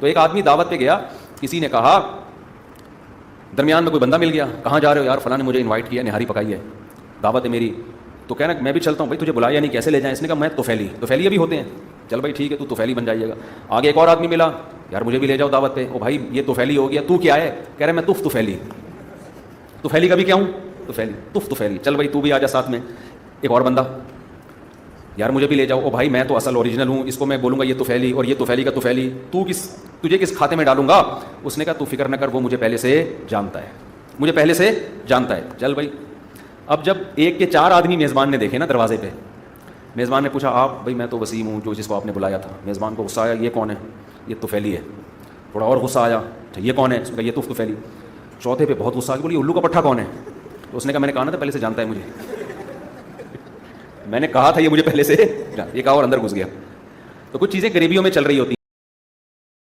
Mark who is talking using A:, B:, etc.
A: तो एक आदमी दावत पे गया, किसी ने कहा, दरमियान में कोई बंदा मिल गया, कहाँ जा रहे हो यार, फलां ने मुझे इनवाइट किया, निहारी पकाई है, दावत है मेरी। तो कहना मैं भी चलता हूँ भाई, तुझे बुलाया नहीं, कैसे ले जाएं। इसने कहा मैं तुफैली अभी होते हैं, चल भाई ठीक है, तू तुफैली बन जाइएगा। आगे एक और आदमी मिला, यार मुझे भी ले जाओ दावत पे। ओ भाई ये तुफैली हो गया, तू क्या है? कह रहे मैं तुफैली का भी क्या हूँ, तुफैली, चल भाई तू भी आ जा साथ में। एक और बंदा, यार मुझे भी ले जाओ। ओ भाई मैं तो असल ओरिजिनल हूँ, इसको मैं बोलूँगा ये तुफैली और ये तुफैली का तुफैली, तुझे किस खाते में डालूंगा? उसने कहा तू फिक्र न कर, वो मुझे पहले से जानता है, चल भाई। अब जब एक के 4 आदमी मेज़बान ने देखे ना दरवाजे पे, मेज़बान ने पूछा आप? भाई मैं तो वसीम हूँ, जो जिसको आपने बुलाया था। मेज़बान को गुस्सा आया, ये कौन है? ये तुफैली है। थोड़ा और गुस्सा आया, अच्छा ये कौन है? उसने कहा ये तुफैली। चौथे पे बहुत गुस्सा आ गया, बोली उल्लू का पट्ठा कौन है? तो उसने कहा मैंने कहा ना था पहले से जानता है मुझे, मैंने कहा था ये मुझे पहले से। एक और अंदर घुस गया। तो कुछ चीज़ें गरीबियों में चल रही होती हैं।